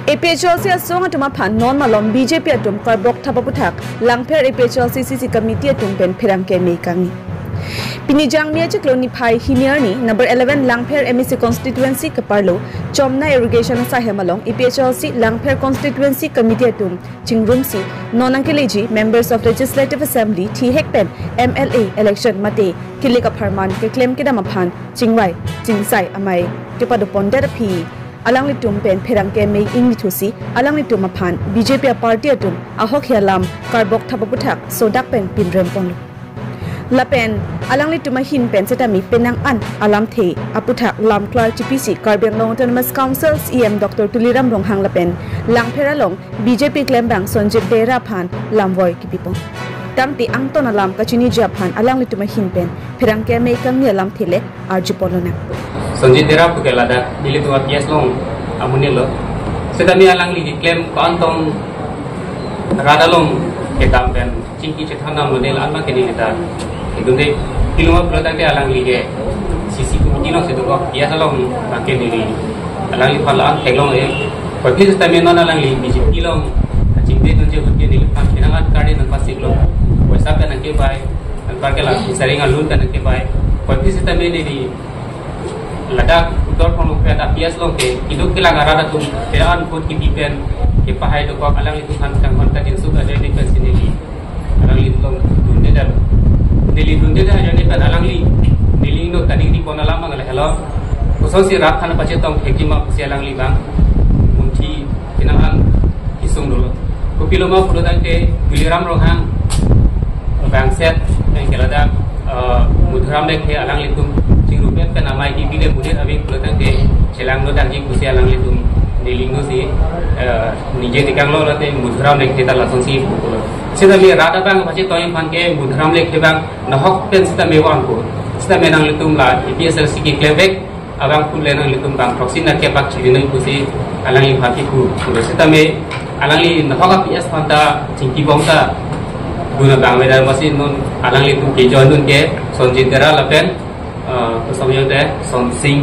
APHLC asong atuma phan non malom BJP atum karbok thabaputhak langpher APHLC CC committee atum pen phirangke meikangi Pinijang mia cikloni phai hiniarni number 11 langpher MEC constituency kaparlo chomna irrigation sa hemalong APHLC langpher constituency committee atum chingrumsi nonangkeleji members of legislative assembly thihekpen MLA election mate kilika pharman ke claim kidama phan chingrai chingsai amai tipadu ponder phi alang litum pen pherangke mei ingmithusi alang litum aphan BJP party atum ahok helam karbok thabaputhak sodak pen pinrem pon lapen alang litum hin pen setami penang an alam the aputhak lam klar GPC Karbeng Long Autonomous Council EM Dr Tuliram Ronghang lapen langpheralong BJP claim bang Sonjit Bera phan lamwoi kipipong tamti angton alam kachini japhan alang litum hin pen pherangke mei kang ni alam thele arjipolona Sonjit Bera pukelada dilitu apias long amunelo setami alang li claim kantong radalong ketam ben cingki cethana monel anna keni eta idunde kiluma product alang li ge CC committee long sedo ko pias long bakeni li alang li phala theglong e pati setami non alang li BJP long cingde tunje utke ni pan kinangat kade nan pasik long paisa kan ke bai an parkela saringa lun kan ke bai pati setami ni ladak utor phong pe ta pias long ke iduk kila garada tum peran put ki dipen ke pahai do ko alang itu kan kan konta din su ada di sini li alang li long dunde dal dili dunde da jani pa alang li dili no tadi di kona lama ngale hello uso si rat kan pace tong hekima si alang li bang munti kinangan isung dulu ko piloma product ke Tuliram Ronghang bang set yang kelada mudram le ke alang li tum rupiah kan nama ini bila murid abis pulang ke Selang lo dan jik usia lang itu dilingo si nije dikang lo nanti mudram lek kita langsung si pukulo. Kita lihat rata bang macam toyeng pan ke mudram lek bang nahok pen kita mewang ko. Kita menang litum lah. IPSLC ki klebek abang pun lenang litum bang proxy nak ke pak ciri nai kusi alang li phati ku. Kita me alang li nahok IPS panta cingki bongta guna bang medal masih non alang litum ke join nun ke Sonjit Bera lapen Kesamanya deh, sonsing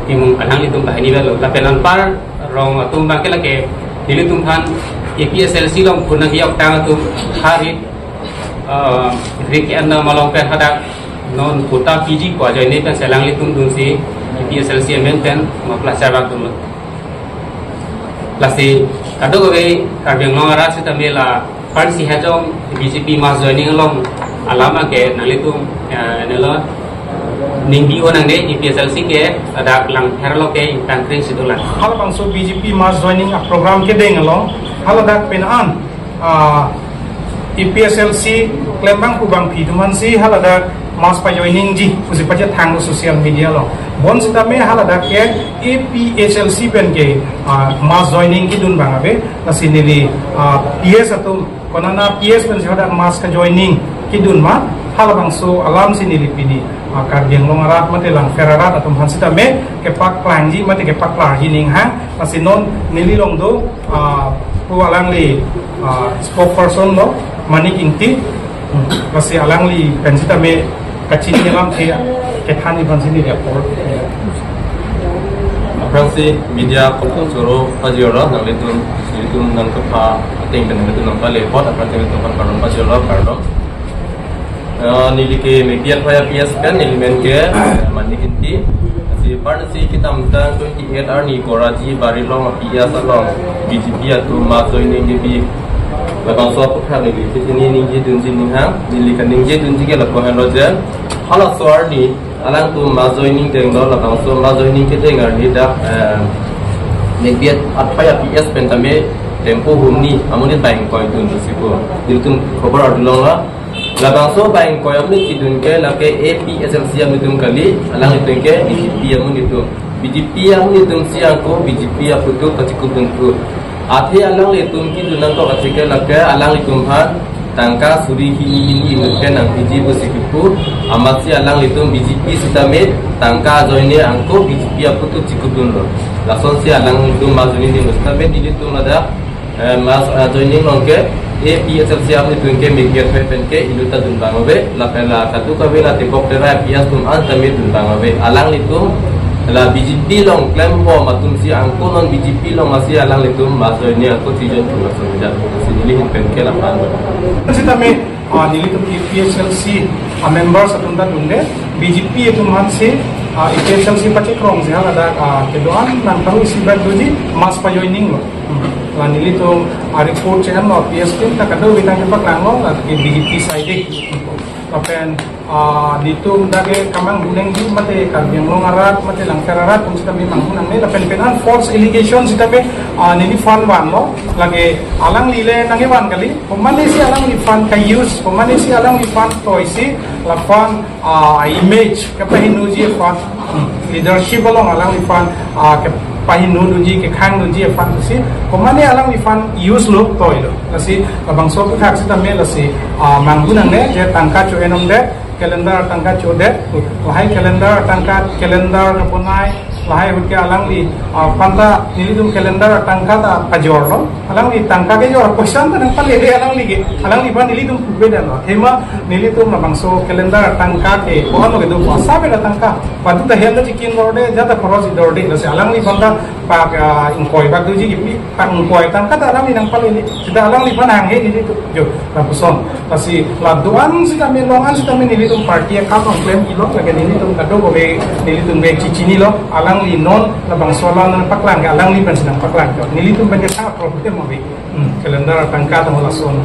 timung alang itu bahani belo. Lapenan par rong atum bangke lagi dili tumhan APHLC long punang hiok tang atum hari riki anda malong pen hadak non kota PG ko aja ini pen selang litum dungsi APHLC men pen mapelajar waktu lasi kado kowe Karbeng Long ara sita mela par si hajong BJP mas joining long alama ke nalitum nelo Ningbi orang deh IPSLC ke ada lang herlo ke infantry situlah. Hal bangso BJP mass joining program ke deng along. Hal ada penaan IPSLC klembang kubang piduman si hal ada mass pa joining ji usi paja thang sosial media lo. Bon sita me hal ada ke IPSLC pen ke mass joining ki dun bang abe nasi nili PS atau konana PS pen ada mass ka joining ki dun ma hal bangso alam si nili pini Karbeng Long arat mate lang ferarat atau hansita me kepak langji mate kepak larji ning ha pasti non nili long do pu alang li spokesperson lo manik inti pasti alang li hansita me kacin nyelam thea kethani hansini report Fransi media kulturo pajero nang itu nang kepa ting ben itu nang pale pot apa ting itu kan karon pajero karon nili ke media paya PS kan elemen ke mani inti si parti kita mentang 28 ni koraji bari long PS long BJP atau maso ini gibi labang so pukha ni sini ni je dun sini ha nili kan ni je dun ke lakukan roja hala soar ni alang tu maso ini deng lo labang so maso ini ke dengar ni dah media paya PS pentame tempo humni amunin bank coin tu siko ditum khabar adulong la labang so bank koyam ni kidun ke lake APHLC am nitum kali alang itu ke BJP am nitum BJP am nitum siang ko BJP aputu katiku buntu ate alang nitum kidun nang ko katike lake alang nitum ha tangka suri hi mutke nang BJP sikipu amasi alang nitum BJP sitame tangka joine angko BJP aputu cikudun lo lason si alang nitum mazuni ni mustabe ditum ada mas joining longke APHLC amni tunke media pen ke iluta dun bangobe la pela katu kabe la tipok tera pias tum an tami dun bangobe alang litum la BJP long claim bo matum si angko non BJP long masih alang itu masuk ini aku tujuan tu masuk jadi sini hin pen kela pan kita me nilitum PSLC members atunda dunde BJP itu mansi PSLC pakai krong sih ada kedoan nan tahu isi berduji mas pa joining lo la nilitum report channel lo PSLC tak ada kita kepak lango la BJP side Kapan ditum dage kamang buneng di mate karbiang longarat mate langkararat kung sita may mangunang may lapen penan false allegation sita may nini fan wan mo lagi alang lile nangi wan kali pemane si alang ni fan kay use pemane si alang ni fan toisi la fan image kapahinuji fan leadership along alang ni fan pahinu duji ke khang duji fan si pemane alang ni fan use look toy lo kasi abang so khak sita may lasi mangunang ne je tangka cho enom de kalendar tangka chode lahai kalendar tangka kalendar kapunai lahai hutke alang li panta nilidum kalendar tangka ta pajor no alang li tangka ke jor question ta nang pale alang li pan nilidum beda no hema nilidum na bangso kalendar tangka ke pohon ke do pasa beda tangka patu ta henda chikin rode jata khoros dorde lase alang li panta pa inkoi bag duji ki pa inkoi tangka ta alang li nang pale sida alang li pan hanghe nilidum jo rapuson lasi laduan sida me longan sida me nilidum party ka claim ilok lagi nilidum kado go be nilidum be cicini lo alang li non na bangsolan na paklang alang li ban sinang paklang nilidum ban ka problem mo be kalendar tangka ta wala son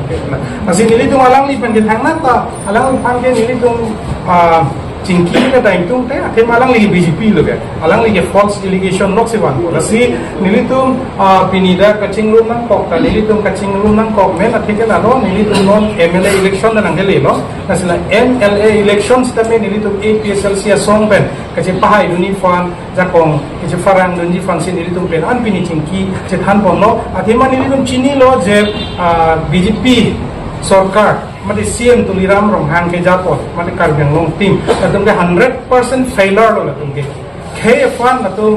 kasi nilidum alang li ban ka nata alang li pan ke nilidum cingki ka time tung te athe malang li BJP lo be alang li false allegation nok se wan kasi nilidum pinida kaching room nang kok nilidum kaching room nang kok men athe ke la no nilidum non MLA election na nang le lo kasi la MLA election sta me nilidum APSLC song pen kasi pahai duni fan jakong kasi farang dunji fan sin nilidum pen an pini cingki je than pon no athe ma nilidum chini lo je BJP सरकार मते सीएम तुलिराम रोंहांग के जापो मते कार्बिंग लोंग टीम तुम के 100% फेलर लो तुम के खे फान तुम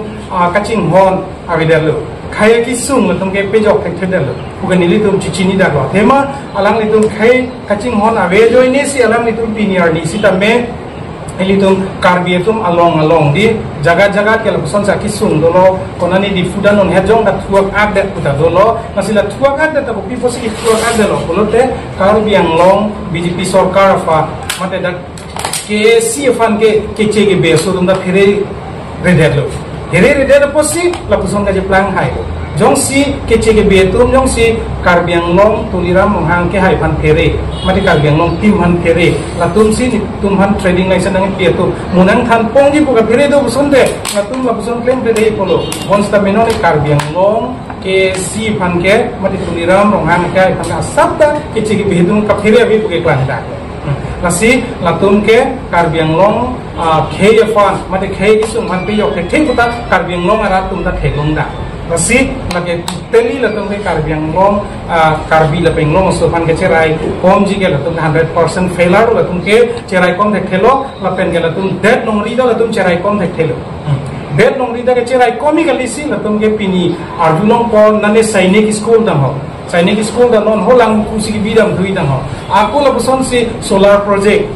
कचिंग होन आविदल लो खाय की सुंग तुम के पेजोक थे थेदल लो उगन निली तुम चिचिनी दा लो हेमा अलांग नि तुम खे कचिंग होन आवे जोइने सी अलांग नि तुम पिनियर नि सिता मे Elitum karbi etum along di jaga-jaga ke lokason sa kisung dolo konani di fudan on hejong da tuak ada puta dolo masila tuak ada ta kopi posi tuak ada lo kolote karbi yang long BJP sarkar fa mate da ke si fan ke che ke beso dum da phire redelo here redelo posi lokason ka je plan hai jong si kece ke betum jong si karbiang long tuliram menghang ke hai pan pere mati karbiang long tim han pere latum si tum han trading license nang pietu munang than pongji buka pere do busonde latum la buson claim pere polo once the menone karbiang long ke si pan ke mati tuliram menghang ke hai pan asabda kece ke betum ka pere abi buke klan da nasi latum ke karbiang long kheye fan mati kheye isung han pe yok ke thing puta karbiang long ara tum ta thegong da nasi lagi teli latung ke karbiang long karbi lapeng long sopan ke cerai kom ji ke latung 100% failure latung ke cerai kom thek thelo lapen ke latung dead long rida latung cerai kom thek thelo dead long rida ke cerai komi ke lisi latung ke pini arjunong ko nane sainik school dam ho sainik school dam non holang kusi bidam dui dam ho aku la puson si solar project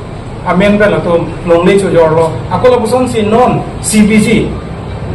amen ka latung long le chojorlo aku la puson si non CBG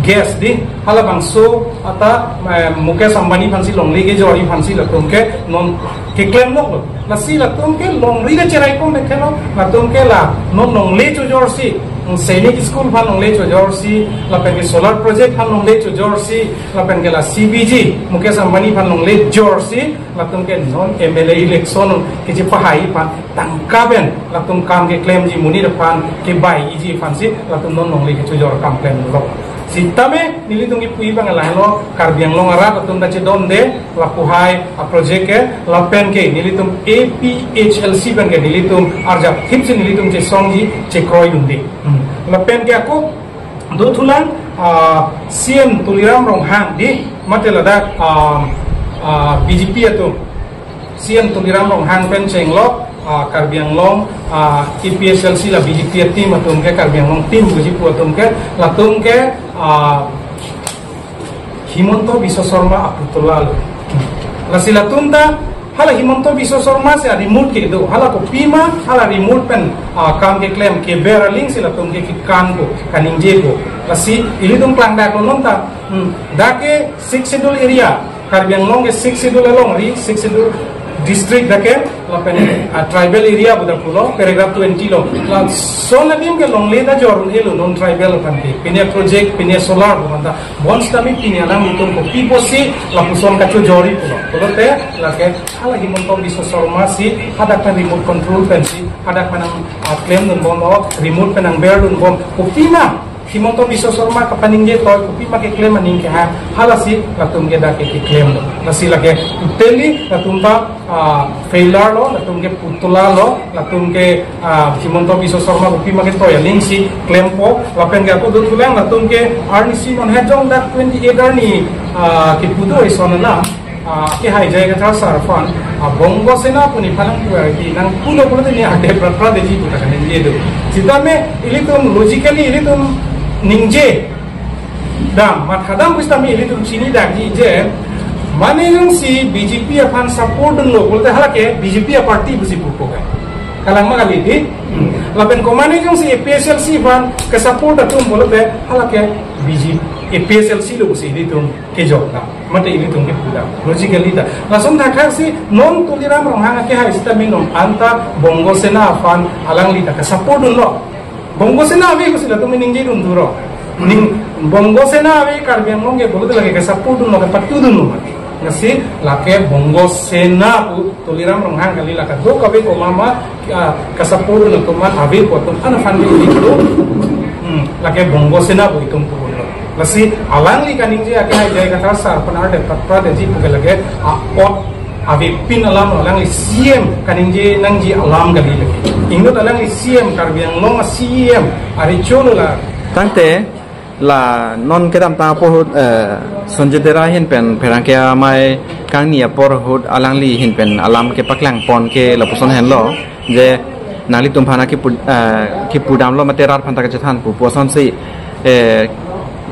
gas di halabang so ata Mukesh Ambani fansi longli ke jori fansi latum ke non ke claim no lasi latum ke longli ke cerai kom dekhelo latum ke la non longli cho jorsi sainik school fan longli cho jorsi lapen ke solar project fan longli cho jorsi lapen ke la CBG Mukesh Ambani fan longli jorsi latum ke non MLA election ke je pahai fan tangkaben latum kam ke claim ji muni fan ke bai ji fansi latum non longli ke cho jor kam claim lo Sitame nilitungi pui bangalan lo karbiang long arat atum da cedonde lapuhai a project ke lapen ke nilitum APHLC ban ke nilitum arjap hipse nilitum ce songji ce kroi dundi lapen ke aku do thulan CM tuliram ronghang di matelada BJP atum CM tuliram ronghang pen cenglo karbiang long APSLC la BJP team atum ke karbiang long team BJP atum ke latum ke Himonto Biswa Sarma Abdullah lasi latum ta hala Himonto Biswa Sarma se remote ke do hala ko pima hala remote pen kam ke claim ke beraling sila tum ke kan ko kaningje ko lasi ili tum klang dak lo nonta dake 6 schedule area Karbi Anglong ke 6 schedule along ri 6 schedule district dake lapen tribal area buda pulo paragraph 20 lo la so na dim ke long le da jorun elo non tribal panti pinya project pinya solar bunda bonds kami pinya lam itum ko pipo si la puson kacho jori pulo te la ke hala himontom biso sormasi hada kan remote control pensi hada panang claim dun bom remote panang bear dun bom kupina himontom biso sorma kapaningje toy kupima ke claim aning ke ha halasi latum ge da ke claim do lasi lage teli latum ta failure lo latum ke putula lo latum ke himontom biso sorma kupima ke toy aling si claim po lapen ga ko dut tulang latum ke arnisi non hejong dak 28 arni ke pudo isonala ke hai jai ka sarfan bongo sena puni phanang ki nang puno puno ni ade pra de ji puta kan ni do sitame ilitum logically ilitum ningje dam mathadam bistami ilitum sini dagi je mane yang si BJP akan support lo bolte halake BJP party busi buko kan kalang magali di lapen komane yang si PSLC ban ke support atum bolte halake BJP PSLC lo busi ilitum ke jokna mate ilitum ke puda logically da langsung thakar si non tuliram rohanga ke hai sitami non anta bongo sena fan alang lita ke support lo bongo sena ave ko sila tumi ningje dun duro ning bongo sena ave Karbi Anglong ke bolut lagi ke sappu dun no ke patu dun no ngasi lake bongo sena pu tuliram ronghang kali laka do kabe ko mama ke sappu dun to man ave ko to ana fan ni do lake bongo sena pu itum pu lasi alang li kaningje ake hai jai ka sar panar de patra de ji pu ke lage pot ave pin alam alang li CM kaningje nangji alam kali lagi ingno alang li CM Karbi Anglong CM ari cholo la tangte la non kedam ta po sonjedera hin pen perangkia mai kang nia por hud alang li hin pen alam ke paklang pon ke la puson hen lo je nali tumphana ki pudam lo materar phanta ke than pu poson si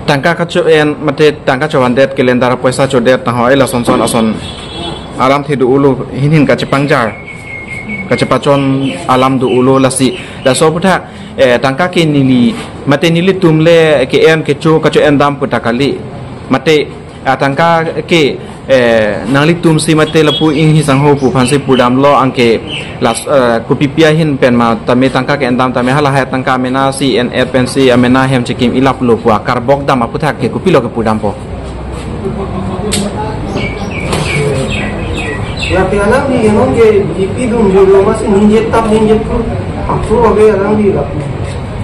tangka kacho en mate tangka chawan det calendar paisa chodet ta hoi la son ason alam thidu ulu hin ka chepangjar kachapachon alam du ulo lasi la sobutha tangka ke nili mate nili tumle ke em ke chu kacho endam putakali mate tangka ke nangli tumsi mate lapu ing hi sangho pu phansi pudam lo angke las kupipia hin pen ma tame tangka ke endam tame hala ha tangka mena si en pensi amena hem chikim ilap lo pu karbok dam aputhak ke kupilo ke pudam po ya pialang di yang ke GP dum jolo masih ninjet ku aku abe alang di la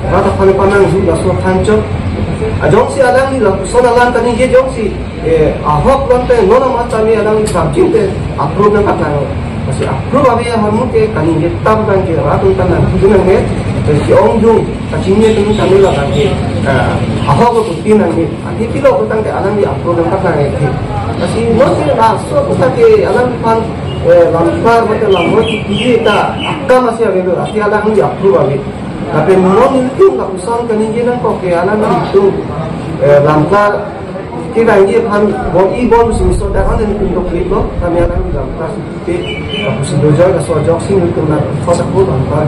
rata panang ju da so thancho ajong si alang di la so alang tani je jong si ahok lante nona mata mi alang sabjing te approve na katang masih approve abe ya hamu ke kani jetam kan ke ratu tanah dunan me si ong ju kacingnya tu kami la kan ke ahok ko tinan me ati pilo ko tang ke alang di approve na katang ke masih masih raso kita ke alam pan lampar macam lambat kita akka masih ada tu hati alam ni approve lagi tapi non itu nggak usah keninginan kok ke alam itu lampar kita ini pan bon susu dah kan ini untuk itu kami alam lampar itu aku sudah jaga sojok sih itu nak kosak pun lampar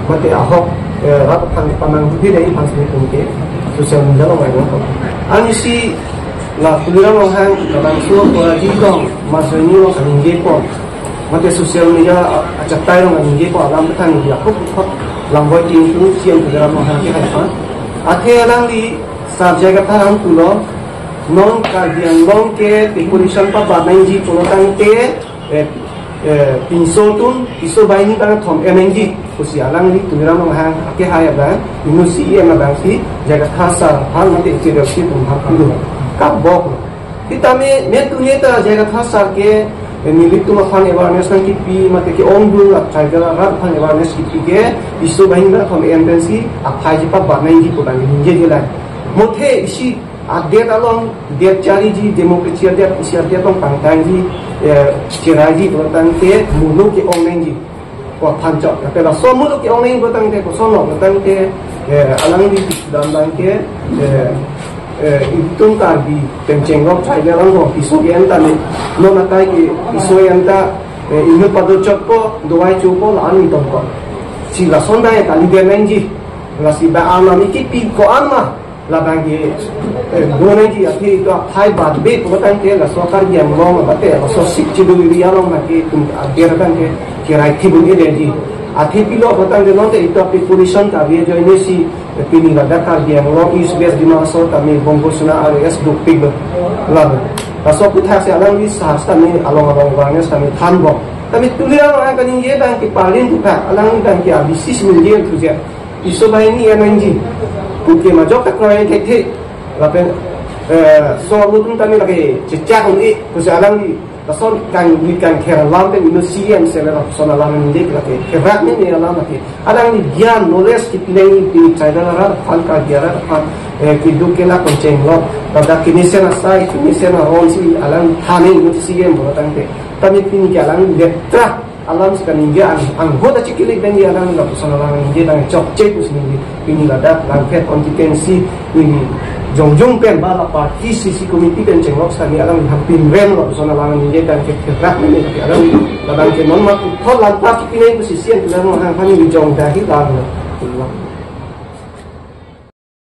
mati ahok rapat panang putih dari pan sini ke sosial media lo main apa anisi la tuliram rohang kadang suo polaji dong masoni lo kaningge po mate sosial media acatai lo kaningge po alam betang dia ko lamboy ting tu siam tuliram rohang ke haifa ake alang di subject ka tulo non Karbi Anglong ke population pa ba nangji tulotang ke pinsotun iso baini bang thom enengji kusi alang di tuliram rohang ake haya ba inusi em ba si jaga khasa hal mate leadership pun hakilu kabok kita me tu ta jaga khasar ke nilik tu mafan awareness kan kipi mate ke ondu la tribal rat fan awareness kipi ke isu bahinda from embassy aphai ji pa banai ji podang ninje jela mothe isi update along dia cari ji demokrasi dia isi dia tong pangtang ji ciraji tentang ke muluk ke online ji ko thancok tapi la so muluk ke online tentang ke ko sono tentang ke alang di dan ke itung Karbi pencenggok saya lang isu yenta ni no nakai ki isu yenta inu pado chokko doai chupo lani tongko si la sonda ya tali de menji la si ba ama mi ki pi ko ama labang ki dona ki ati to thai bad be ko tan ke la sokar gi am long ba te so sik chi du wi ya long na ki tum ber ban ke ki rai thi bu ge de ji ati pilo ko tan de no te ito pi position ka bi join si pini ga dakar gi am long is best di ma so ta mi bongo suna rs du pig la la so ku tha se alang wi sa sta mi along wa ne sta mi than bo kami tulia orang kan ye bang ki paling tu ka alang bang ki abi 6 million tu je iso bai ni energy kuke majok tak kau yang kete, lapen soal itu kami lagi cecak ni, kusi alang ni, lason kan bukan keralam dan inusian sebenarnya lason alang ni lagi kerak ni alang lagi, alang ni gian knowledge kita ni China lara, fan kajian fan hidup kita kenceng lo, pada kini sana sai, kini sana orang si alang thane inusian boleh tangke, kami kini alang detra alam sekarang dia anggota cikilik dan dia alam lalu sana alam dia dan cok cek usni ini ladak langkah kontingensi ini jongjong pen bala parti sisi komiti dan cenglok sekali alam hampir ren lalu sana alam dia dan kerak ini alam ladang ke non mak thol lantas kini posisi yang dalam hang hani di jong dahi lalu